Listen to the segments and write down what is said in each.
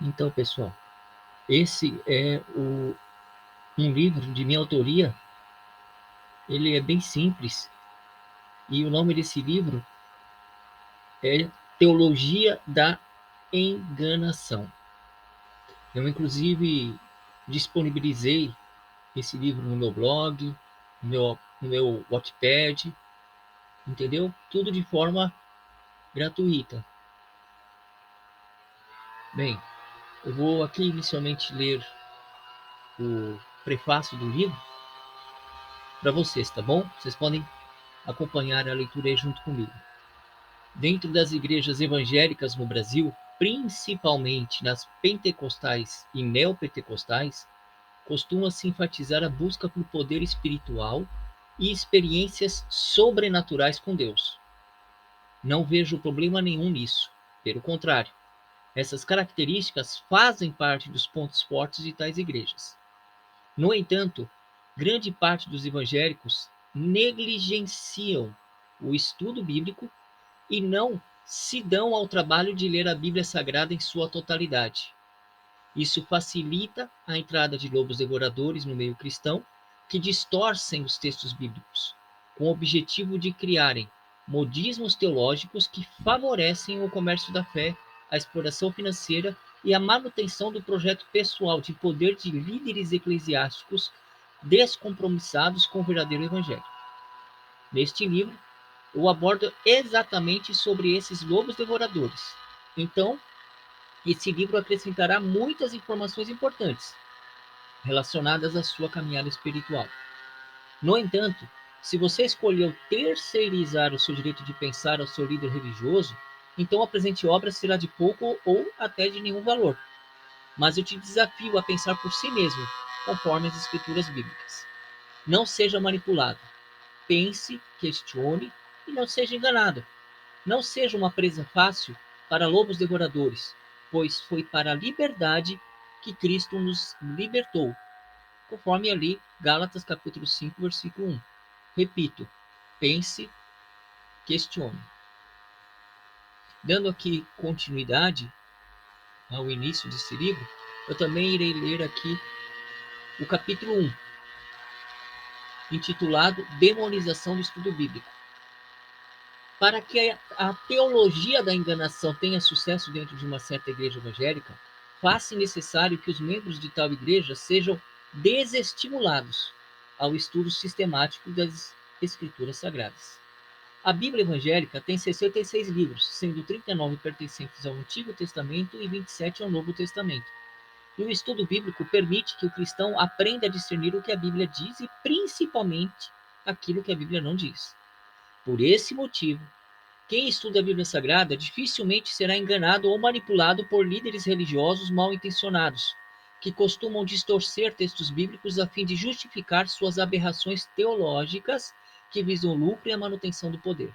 Então, pessoal, esse é um livro de minha autoria. Ele é bem simples e o nome desse livro é Teologia da Enganação. Eu, inclusive, disponibilizei esse livro no meu blog, no meu Wattpad, entendeu? Tudo de forma gratuita. Bem, eu vou aqui inicialmente ler o prefácio do livro para vocês, tá bom? Vocês podem acompanhar a leitura aí junto comigo. Dentro das igrejas evangélicas no Brasil, principalmente nas pentecostais e neopentecostais, costuma-se enfatizar a busca por poder espiritual e experiências sobrenaturais com Deus. Não vejo problema nenhum nisso. Pelo contrário, essas características fazem parte dos pontos fortes de tais igrejas. No entanto, grande parte dos evangélicos negligenciam o estudo bíblico e não se dão ao trabalho de ler a Bíblia Sagrada em sua totalidade. Isso facilita a entrada de lobos devoradores no meio cristão, que distorcem os textos bíblicos, com o objetivo de criarem modismos teológicos que favorecem o comércio da fé, a exploração financeira e a manutenção do projeto pessoal de poder de líderes eclesiásticos descompromissados com o verdadeiro evangelho. Neste livro, eu abordo exatamente sobre esses lobos devoradores. Então, esse livro acrescentará muitas informações importantes relacionadas à sua caminhada espiritual. No entanto, se você escolheu terceirizar o seu direito de pensar ao seu líder religioso, então a presente obra será de pouco ou até de nenhum valor. Mas eu te desafio a pensar por si mesmo, conforme as escrituras bíblicas. Não seja manipulado. Pense, questione e não seja enganado. Não seja uma presa fácil para lobos devoradores, pois foi para a liberdade que Cristo nos libertou, conforme ali Gálatas capítulo 5, versículo 1. Repito, pense, questione. Dando aqui continuidade ao início desse livro, eu também irei ler aqui o capítulo 1, intitulado Demonização do Estudo Bíblico. Para que a teologia da enganação tenha sucesso dentro de uma certa igreja evangélica, faz-se necessário que os membros de tal igreja sejam desestimulados ao estudo sistemático das Escrituras Sagradas. A Bíblia evangélica tem 66 livros, sendo 39 pertencentes ao Antigo Testamento e 27 ao Novo Testamento. E o estudo bíblico permite que o cristão aprenda a discernir o que a Bíblia diz e, principalmente, aquilo que a Bíblia não diz. Por esse motivo, quem estuda a Bíblia Sagrada dificilmente será enganado ou manipulado por líderes religiosos mal intencionados, que costumam distorcer textos bíblicos a fim de justificar suas aberrações teológicas que visam o lucro e a manutenção do poder.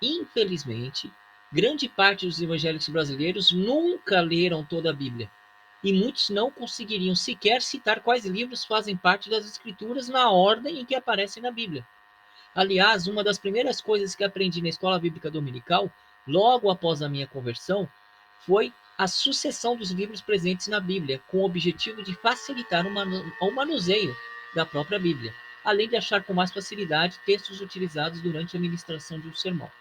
Infelizmente, grande parte dos evangélicos brasileiros nunca leram toda a Bíblia, e muitos não conseguiriam sequer citar quais livros fazem parte das Escrituras na ordem em que aparecem na Bíblia. Aliás, uma das primeiras coisas que aprendi na escola bíblica dominical, logo após a minha conversão, foi a sucessão dos livros presentes na Bíblia, com o objetivo de facilitar o manuseio da própria Bíblia, além de achar com mais facilidade textos utilizados durante a ministração de um sermão.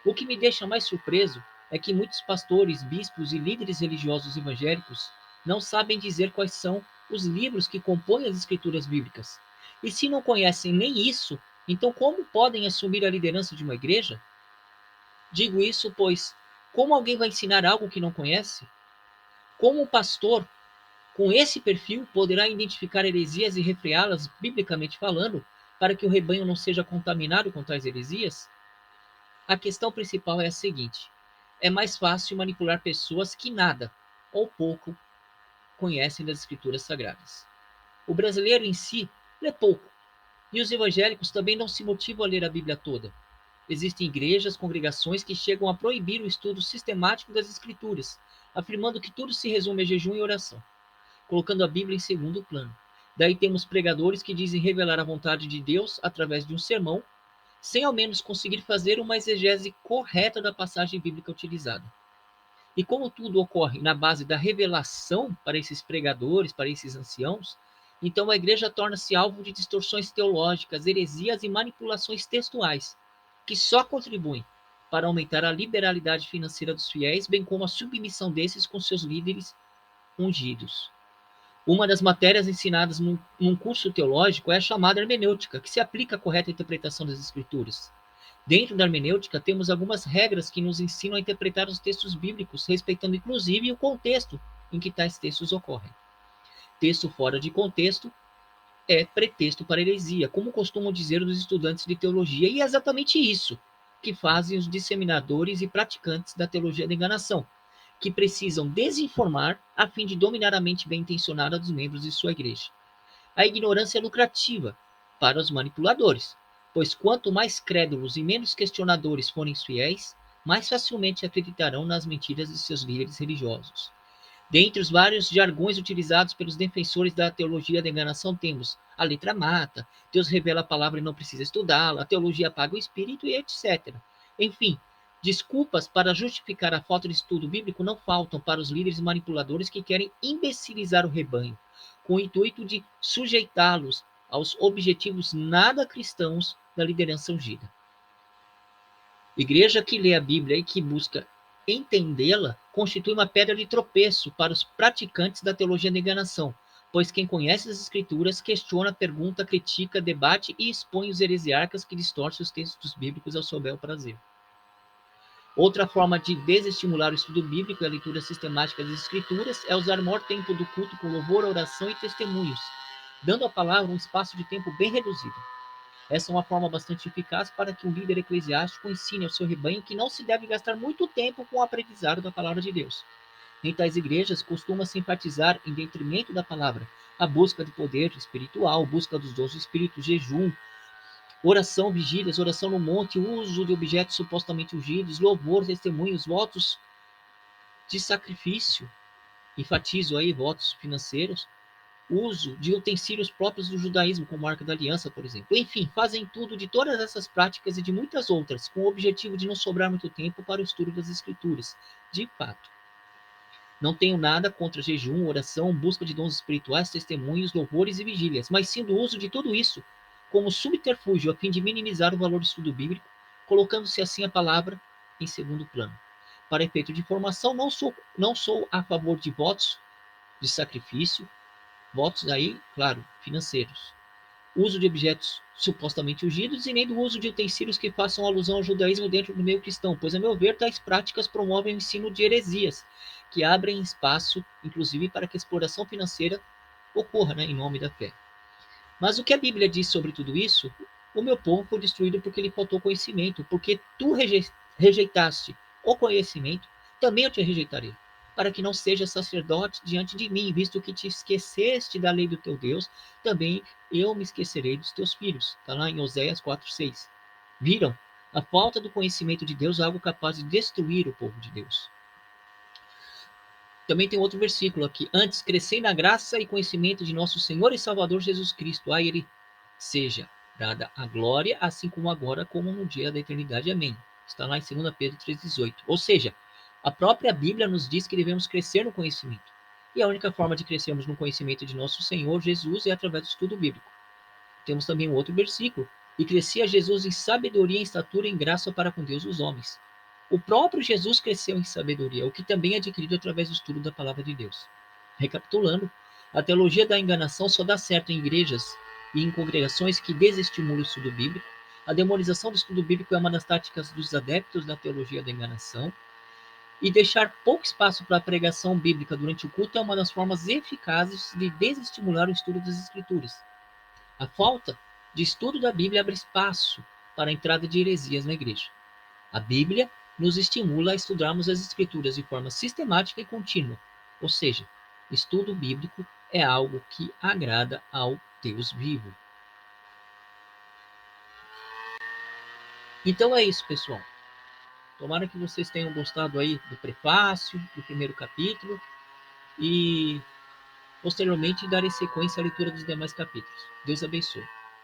O que me deixa mais surpreso é que muitos pastores, bispos e líderes religiosos evangélicos não sabem dizer quais são os livros que compõem as escrituras bíblicas. E se não conhecem nem isso, então como podem assumir a liderança de uma igreja? Digo isso pois como alguém vai ensinar algo que não conhece? Como um pastor com esse perfil poderá identificar heresias e refreá-las biblicamente falando, para que o rebanho não seja contaminado com tais heresias? A questão principal é a seguinte: é mais fácil manipular pessoas que nada ou pouco conhecem das escrituras sagradas. O brasileiro em si lê pouco, e os evangélicos também não se motivam a ler a Bíblia toda. Existem igrejas, congregações que chegam a proibir o estudo sistemático das escrituras, afirmando que tudo se resume a jejum e oração, colocando a Bíblia em segundo plano. Daí temos pregadores que dizem revelar a vontade de Deus através de um sermão, sem ao menos conseguir fazer uma exegese correta da passagem bíblica utilizada. E como tudo ocorre na base da revelação para esses pregadores, para esses anciãos, então a igreja torna-se alvo de distorções teológicas, heresias e manipulações textuais, que só contribuem para aumentar a liberalidade financeira dos fiéis, bem como a submissão desses com seus líderes ungidos. Uma das matérias ensinadas num curso teológico é a chamada hermenêutica, que se aplica à correta interpretação das Escrituras. Dentro da hermenêutica, temos algumas regras que nos ensinam a interpretar os textos bíblicos, respeitando inclusive o contexto em que tais textos ocorrem. Texto fora de contexto é pretexto para heresia, como costumam dizer os estudantes de teologia, e é exatamente isso que fazem os disseminadores e praticantes da teologia da enganação, que precisam desinformar a fim de dominar a mente bem-intencionada dos membros de sua igreja. A ignorância é lucrativa para os manipuladores, pois quanto mais crédulos e menos questionadores forem os fiéis, mais facilmente acreditarão nas mentiras de seus líderes religiosos. Dentre os vários jargões utilizados pelos defensores da teologia da enganação, temos a letra mata, Deus revela a palavra e não precisa estudá-la, a teologia apaga o espírito e etc. Enfim, desculpas para justificar a falta de estudo bíblico não faltam para os líderes manipuladores que querem imbecilizar o rebanho, com o intuito de sujeitá-los aos objetivos nada cristãos da liderança ungida. Igreja que lê a Bíblia e que busca entendê-la constitui uma pedra de tropeço para os praticantes da teologia da enganação, pois quem conhece as Escrituras questiona, pergunta, critica, debate e expõe os heresiarcas que distorcem os textos bíblicos ao seu bel prazer. Outra forma de desestimular o estudo bíblico e a leitura sistemática das Escrituras é usar o maior tempo do culto com louvor, oração e testemunhos, dando à palavra um espaço de tempo bem reduzido. Essa é uma forma bastante eficaz para que um líder eclesiástico ensine ao seu rebanho que não se deve gastar muito tempo com o aprendizado da palavra de Deus. Em tais igrejas, costuma-se enfatizar, em detrimento da palavra, a busca de poder espiritual, busca dos dons do Espírito, jejum, oração, vigílias, oração no monte, uso de objetos supostamente ungidos, louvor, testemunhos, votos de sacrifício, enfatizo aí votos financeiros, uso de utensílios próprios do judaísmo, como a Arca da Aliança, por exemplo. Enfim, fazem tudo de todas essas práticas e de muitas outras, com o objetivo de não sobrar muito tempo para o estudo das Escrituras. De fato, não tenho nada contra jejum, oração, busca de dons espirituais, testemunhos, louvores e vigílias, mas sim do uso de tudo isso como subterfúgio a fim de minimizar o valor do estudo bíblico, colocando-se assim a palavra em segundo plano. Para efeito de informação, não sou a favor de votos de sacrifício, votos aí, claro, financeiros, uso de objetos supostamente ungidos e nem do uso de utensílios que façam alusão ao judaísmo dentro do meio cristão, pois, a meu ver, tais práticas promovem o ensino de heresias, que abrem espaço, inclusive, para que a exploração financeira ocorra, né, em nome da fé. Mas o que a Bíblia diz sobre tudo isso? O meu povo foi destruído porque lhe faltou conhecimento, porque tu rejeitaste o conhecimento, também eu te rejeitarei, para que não sejas sacerdote diante de mim, visto que te esqueceste da lei do teu Deus, também eu me esquecerei dos teus filhos. Está lá em Oséias 4:6. Viram? A falta do conhecimento de Deus é algo capaz de destruir o povo de Deus. Também tem outro versículo aqui. Antes, crescei na graça e conhecimento de nosso Senhor e Salvador Jesus Cristo. A Ele seja dada a glória, assim como agora, como no dia da eternidade. Amém. Está lá em 2 Pedro 3,18. Ou seja, a própria Bíblia nos diz que devemos crescer no conhecimento. E a única forma de crescermos no conhecimento de nosso Senhor Jesus é através do estudo bíblico. Temos também um outro versículo. E crescia Jesus em sabedoria, em estatura e em graça para com Deus e os homens. O próprio Jesus cresceu em sabedoria, o que também é adquirido através do estudo da palavra de Deus. Recapitulando, a teologia da enganação só dá certo em igrejas e em congregações que desestimulam o estudo bíblico. A demonização do estudo bíblico é uma das táticas dos adeptos da teologia da enganação. E deixar pouco espaço para a pregação bíblica durante o culto é uma das formas eficazes de desestimular o estudo das Escrituras. A falta de estudo da Bíblia abre espaço para a entrada de heresias na igreja. A Bíblia nos estimula a estudarmos as Escrituras de forma sistemática e contínua, ou seja, estudo bíblico é algo que agrada ao Deus vivo. Então é isso, pessoal. Tomara que vocês tenham gostado aí do prefácio, do primeiro capítulo, e posteriormente darei sequência à leitura dos demais capítulos. Deus abençoe.